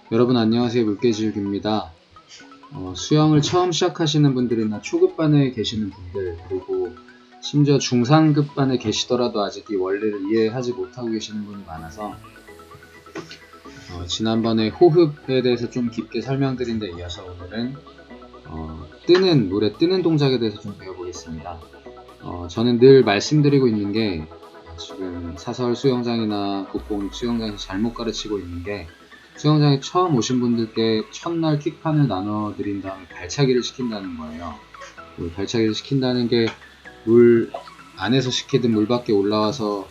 여러분 안녕하세요. 물개지육입니다. 수영을 처음 시작하시는 분들이나 초급반에 계시는 분들, 그리고 심지어 중상급반에 계시더라도 아직 이 원리를 이해하지 못하고 계시는 분이 많아서 지난번에 호흡에 대해서 좀 깊게 설명드린 데 이어서 오늘은 물에 뜨는 동작에 대해서 좀 배워보겠습니다. 저는 늘 말씀드리고 있는 게 지금 사설 수영장이나 국공 수영장에서 잘못 가르치고 있는 게 수영장에 처음 오신 분들께 첫날 킥판을 나눠드린 다음에 발차기를 시킨다는 거예요. 발차기를 시킨다는 게 물 안에서 시키든 물 밖에 올라와서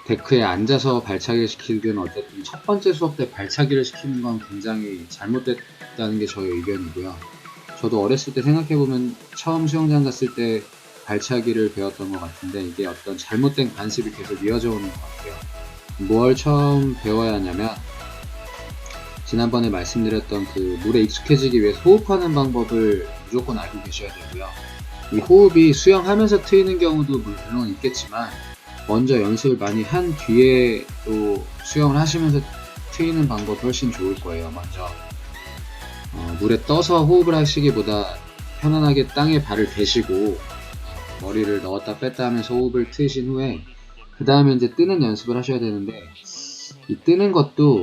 데크에 앉아서 발차기를 시키든 어쨌든 첫 번째 수업 때 발차기를 시키는 건 굉장히 잘못됐다는 게 저의 의견이고요. 저도 어렸을 때 생각해보면 처음 수영장 갔을 때 발차기를 배웠던 것 같은데 이게 어떤 잘못된 관습이 계속 이어져 오는 것 같아요. 뭘 처음 배워야 하냐면 지난번에 말씀드렸던 그 물에 익숙해지기 위해서 호흡하는 방법을 무조건 알고 계셔야 되고요. 이 호흡이 수영하면서 트이는 경우도 물론 있겠지만 먼저 연습을 많이 한 뒤에 또 수영을 하시면서 트이는 방법이 훨씬 좋을 거예요. 먼저 물에 떠서 호흡을 하시기보다 편안하게 땅에 발을 대시고 머리를 넣었다 뺐다 하면서 호흡을 트이신 후에 그 다음에 이제 뜨는 연습을 하셔야 되는데 이 뜨는 것도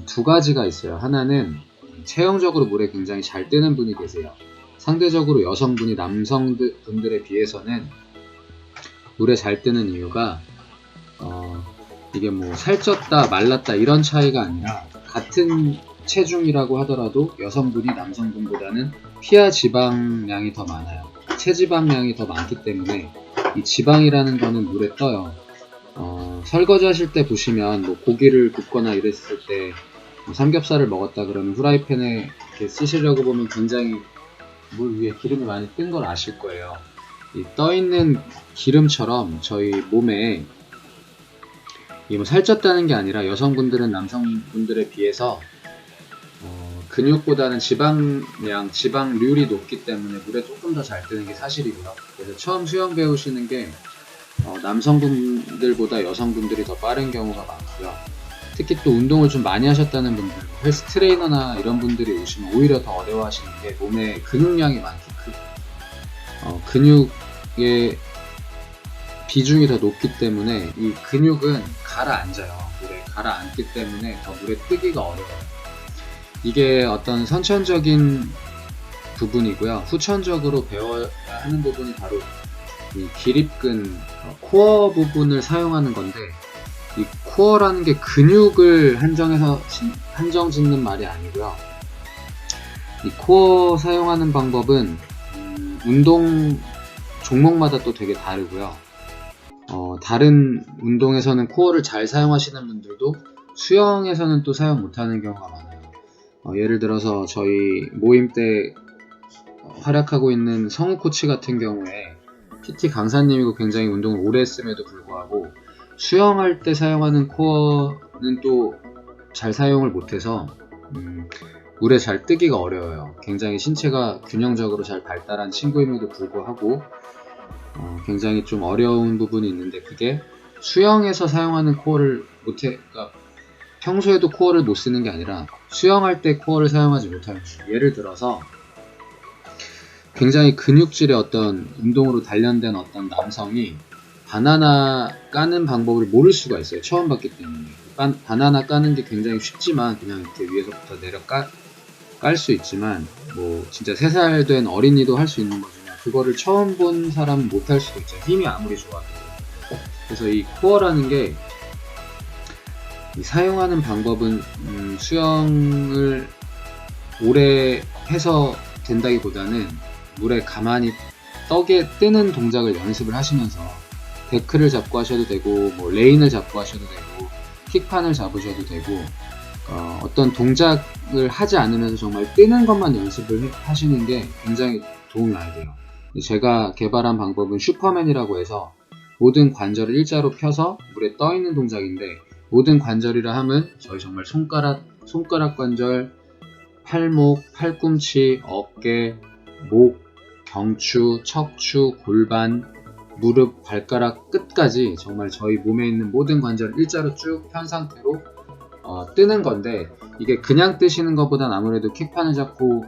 두 가지가 있어요. 하나는 체형적으로 물에 굉장히 잘 뜨는 분이 계세요. 상대적으로 여성분이 남성분들에 비해서는 물에 잘 뜨는 이유가 이게 뭐 살쪘다 말랐다 이런 차이가 아니라 같은 체중이라고 하더라도 여성분이 남성분보다는 피하 지방량이 더 많아요. 체지방량이 더 많기 때문에 이 지방이라는 거는 물에 떠요. 설거지 하실 때 보시면 뭐 고기를 굽거나 이랬을 때 삼겹살을 먹었다 그러면 후라이팬에 이렇게 쓰시려고 보면 굉장히 물 위에 기름이 많이 뜬 걸 아실 거예요. 이 떠있는 기름처럼 저희 몸에 뭐 살쪘다는 게 아니라 여성분들은 남성분들에 비해서 근육보다는 지방량, 지방률이 높기 때문에 물에 조금 더 잘 뜨는 게 사실이고요. 그래서 처음 수영 배우시는 게 남성분들보다 여성분들이 더 빠른 경우가 많고요. 특히 또 운동을 좀 많이 하셨다는 분들, 헬스 트레이너나 이런 분들이 오시면 오히려 더 어려워하시는 게 몸에 근육량이 많기 근육의 비중이 더 높기 때문에 이 근육은 가라앉아요. 물에 가라앉기 때문에 더 물에 뜨기가 어려워요. 이게 어떤 선천적인 부분이고요. 후천적으로 배워야 하는 부분이 바로 이 기립근, 코어 부분을 사용하는 건데 이 코어라는 게 근육을 한정 짓는 말이 아니고요. 이 코어 사용하는 방법은 운동 종목마다 또 되게 다르고요. 다른 운동에서는 코어를 잘 사용하시는 분들도 수영에서는 또 사용 못하는 경우가 많아요. 예를 들어서 저희 모임 때 활약하고 있는 성우 코치 같은 경우에 PT 강사님이고 굉장히 운동을 오래 했음에도 불구하고 수영할 때 사용하는 코어는 또 잘 사용을 못해서 물에 잘 뜨기가 어려워요. 굉장히 신체가 균형적으로 잘 발달한 친구임에도 불구하고 굉장히 좀 어려운 부분이 있는데 그게 수영에서 사용하는 코어를 그러니까 평소에도 코어를 못 쓰는 게 아니라 수영할 때 코어를 사용하지 못하는 거예요. 예를 들어서 굉장히 근육질의 어떤 운동으로 단련된 어떤 남성이 바나나 까는 방법을 모를 수가 있어요. 처음 봤기 때문에. 바나나 까는 게 굉장히 쉽지만 그냥 이렇게 위에서부터 내려 깔 수 있지만 뭐 진짜 3살 된 어린이도 할 수 있는 거지만 그거를 처음 본 사람은 못 할 수도 있죠. 힘이 아무리 좋아도. 그래서 이 코어라는 게 사용하는 방법은 수영을 오래 해서 된다기보다는 물에 가만히 떡에 뜨는 동작을 연습을 하시면서 데크를 잡고 하셔도 되고 뭐 레인을 잡고 하셔도 되고 킥판을 잡으셔도 되고 어떤 동작을 하지 않으면서 정말 뜨는 것만 연습을 하시는 게 굉장히 도움이 많이 돼요. 제가 개발한 방법은 슈퍼맨이라고 해서 모든 관절을 일자로 펴서 물에 떠 있는 동작인데 모든 관절이라 하면 저희 정말 손가락 관절, 팔목, 팔꿈치, 어깨, 목, 경추, 척추, 골반, 무릎, 발가락 끝까지 정말 저희 몸에 있는 모든 관절을 일자로 쭉 편 상태로 뜨는 건데, 이게 그냥 뜨시는 것보단 아무래도 킥판을 잡고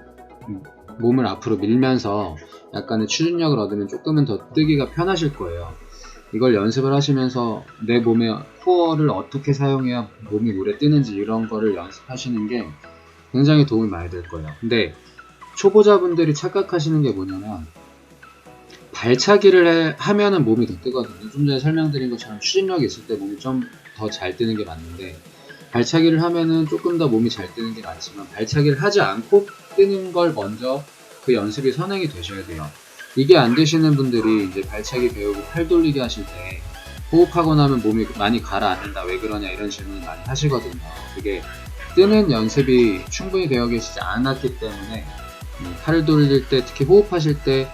몸을 앞으로 밀면서 약간의 추진력을 얻으면 조금은 더 뜨기가 편하실 거예요. 이걸 연습을 하시면서 내 몸의 코어를 어떻게 사용해야 몸이 오래 뜨는지 이런 거를 연습하시는 게 굉장히 도움이 많이 될 거예요. 근데 초보자분들이 착각하시는 게 뭐냐면, 발차기를 하면은 몸이 더 뜨거든요. 좀 전에 설명드린 것처럼 추진력이 있을 때 몸이 좀 더 잘 뜨는 게 맞는데, 발차기를 하면은 조금 더 몸이 잘 뜨는 게 맞지만, 발차기를 하지 않고 뜨는 걸 먼저 그 연습이 선행이 되셔야 돼요. 이게 안 되시는 분들이 이제 발차기 배우고 팔 돌리기 하실 때 호흡하고 나면 몸이 많이 가라앉는다, 왜 그러냐, 이런 질문을 많이 하시거든요. 그게 뜨는 연습이 충분히 되어 계시지 않았기 때문에, 팔을 돌릴 때, 특히 호흡하실 때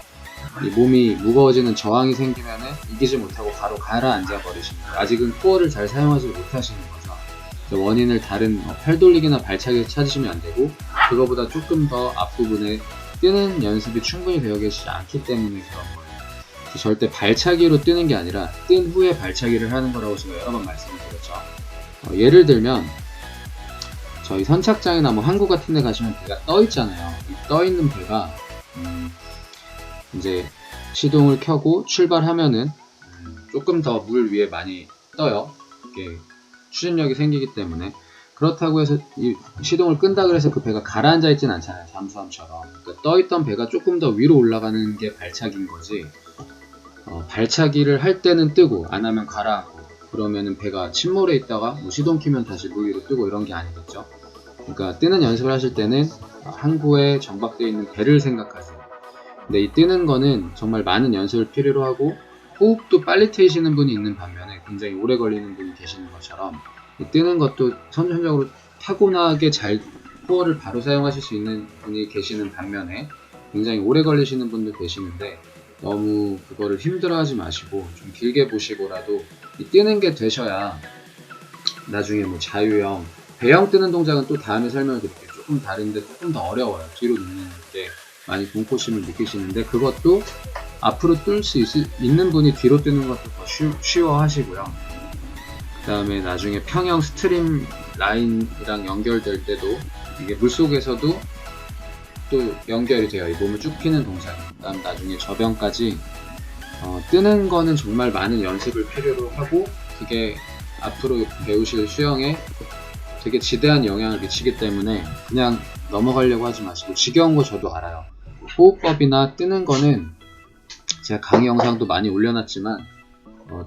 이 몸이 무거워지는 저항이 생기면은 이기지 못하고 바로 가라앉아 버리시는 거예요. 아직은 코어를 잘 사용하지 못하시는 거죠. 원인을 다른 팔 돌리기나 발차기를 찾으시면 안 되고, 그거보다 조금 더 앞부분에 뜨는 연습이 충분히 되어 계시지 않기 때문에 그런 거예요. 절대 발차기로 뜨는 게 아니라 뜬 후에 발차기를 하는 거라고 제가 여러 번 말씀을 드렸죠. 예를 들면 저희 선착장이나 뭐 항구 같은 데 가시면 배가 떠 있잖아요. 이 떠 있는 배가 이제 시동을 켜고 출발하면은 조금 더 물 위에 많이 떠요. 이게 추진력이 생기기 때문에. 그렇다고 해서 이 시동을 끈다 그래서 그 배가 가라앉아 있진 않잖아요. 잠수함처럼. 그러니까 떠있던 배가 조금 더 위로 올라가는 게 발차기인 거지, 발차기를 할 때는 뜨고 안 하면 가라앉고, 그러면은 배가 침몰해 있다가 뭐 시동 키면 다시 물 위로 뜨고 이런 게 아니겠죠. 그러니까 뜨는 연습을 하실 때는 항구에 정박되어 있는 배를 생각하세요. 근데 이 뜨는 거는 정말 많은 연습을 필요로 하고, 호흡도 빨리 트이시는 분이 있는 반면에 굉장히 오래 걸리는 분이 계시는 것처럼, 이 뜨는 것도 선천적으로 타고나게 잘 코어를 바로 사용하실 수 있는 분이 계시는 반면에 굉장히 오래 걸리시는 분도 계시는데, 너무 그거를 힘들어하지 마시고 좀 길게 보시고라도 이 뜨는 게 되셔야 나중에 뭐 자유형, 배영 뜨는 동작은 또 다음에 설명을 드릴게요. 조금 다른데 조금 더 어려워요. 뒤로 눕는 게 많이 공포심을 느끼시는데, 그것도 앞으로 뜰 수 있는 분이 뒤로 뜨는 것도 더 쉬워 하시고요. 그 다음에 나중에 평형 스트림 라인이랑 연결될 때도 이게 물속에서도 또 연결이 돼요. 이 몸을 쭉 피는 동작이. 그 다음 나중에 저병까지 뜨는 거는 정말 많은 연습을 필요로 하고, 그게 앞으로 배우실 수영에 되게 지대한 영향을 미치기 때문에 그냥 넘어가려고 하지 마시고, 지겨운 거 저도 알아요. 호흡법이나 뜨는 거는 제가 강의 영상도 많이 올려놨지만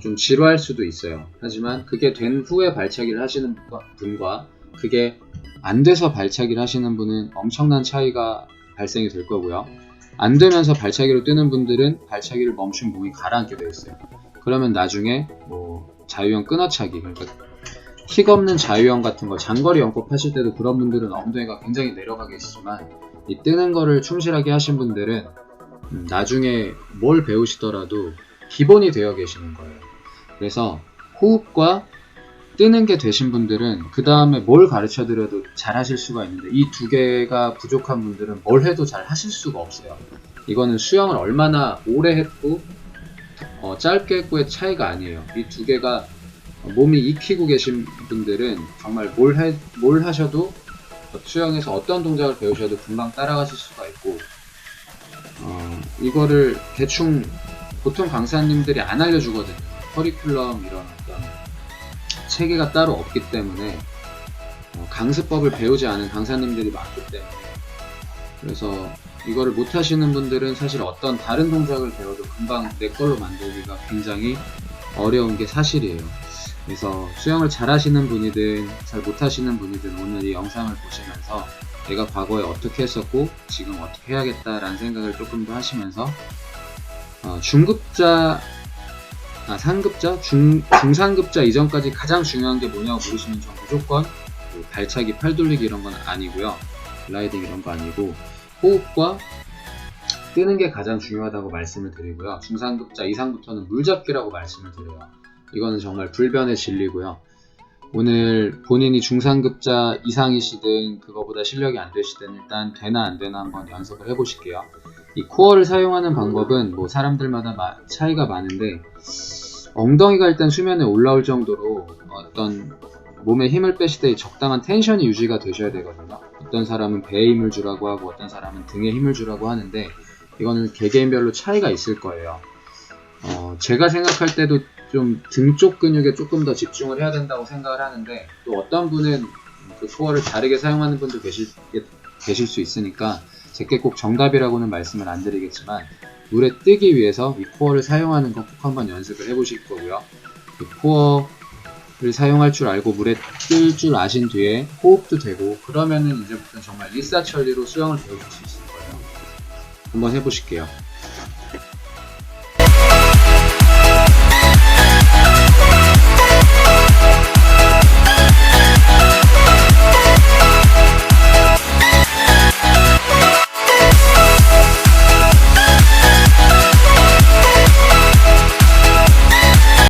좀 지루할 수도 있어요. 하지만 그게 된 후에 발차기를 하시는 분과 그게 안 돼서 발차기를 하시는 분은 엄청난 차이가 발생이 될 거고요. 안 되면서 발차기로 뜨는 분들은 발차기를 멈춘 몸이 가라앉게 되어 있어요. 그러면 나중에 뭐 자유형 끊어차기, 그러니까 킥 없는 자유형 같은 거 장거리 연법 하실 때도 그런 분들은 엉덩이가 굉장히 내려가 계시지만, 이 뜨는 거를 충실하게 하신 분들은 나중에 뭘 배우시더라도 기본이 되어 계시는 거예요. 그래서 호흡과 뜨는 게 되신 분들은 그 다음에 뭘 가르쳐 드려도 잘 하실 수가 있는데, 이 두 개가 부족한 분들은 뭘 해도 잘 하실 수가 없어요. 이거는 수영을 얼마나 오래 했고 짧게 했고의 차이가 아니에요. 이 두 개가 몸이 익히고 계신 분들은 정말 뭘 하셔도 수영에서 어떤 동작을 배우셔도 금방 따라가실 수가 있고, 이거를 대충 보통 강사님들이 안 알려주거든요. 커리큘럼 이런 어떤 체계가 따로 없기 때문에 강습법을 배우지 않은 강사님들이 많기 때문에, 그래서 이거를 못 하시는 분들은 사실 어떤 다른 동작을 배워도 금방 내 걸로 만들기가 굉장히 어려운 게 사실이에요. 그래서 수영을 잘 하시는 분이든 잘 못 하시는 분이든 오늘 이 영상을 보시면서 내가 과거에 어떻게 했었고 지금 어떻게 해야겠다라는 생각을 조금 더 하시면서 상급자, 중상급자 이전까지 가장 중요한 게 뭐냐고 물으시면 전 무조건 발차기, 팔 돌리기 이런 건 아니고요. 글라이딩 이런 거 아니고 호흡과 뜨는 게 가장 중요하다고 말씀을 드리고요. 중상급자 이상부터는 물잡기라고 말씀을 드려요. 이거는 정말 불변의 진리고요. 오늘 본인이 중상급자 이상이시든 그거보다 실력이 안 되시든 일단 되나 안 되나 한번 연습을 해보실게요. 이 코어를 사용하는 방법은 뭐 사람들마다 차이가 많은데, 엉덩이가 일단 수면에 올라올 정도로 어떤 몸에 힘을 빼실 때 적당한 텐션이 유지가 되셔야 되거든요. 어떤 사람은 배에 힘을 주라고 하고 어떤 사람은 등에 힘을 주라고 하는데 이거는 개개인별로 차이가 있을 거예요. 제가 생각할 때도 좀 등 쪽 근육에 조금 더 집중을 해야 된다고 생각을 하는데 또 어떤 분은 그 코어를 다르게 사용하는 분도 계실 수 있으니까 제게 꼭 정답이라고는 말씀을 안 드리겠지만 물에 뜨기 위해서 이 코어를 사용하는 거 꼭 한번 연습을 해보실 거고요. 그 코어를 사용할 줄 알고 물에 뜰 줄 아신 뒤에 호흡도 되고 그러면은 이제부터는 정말 일사천리로 수영을 배우실 수 있을 거예요. 한번 해보실게요.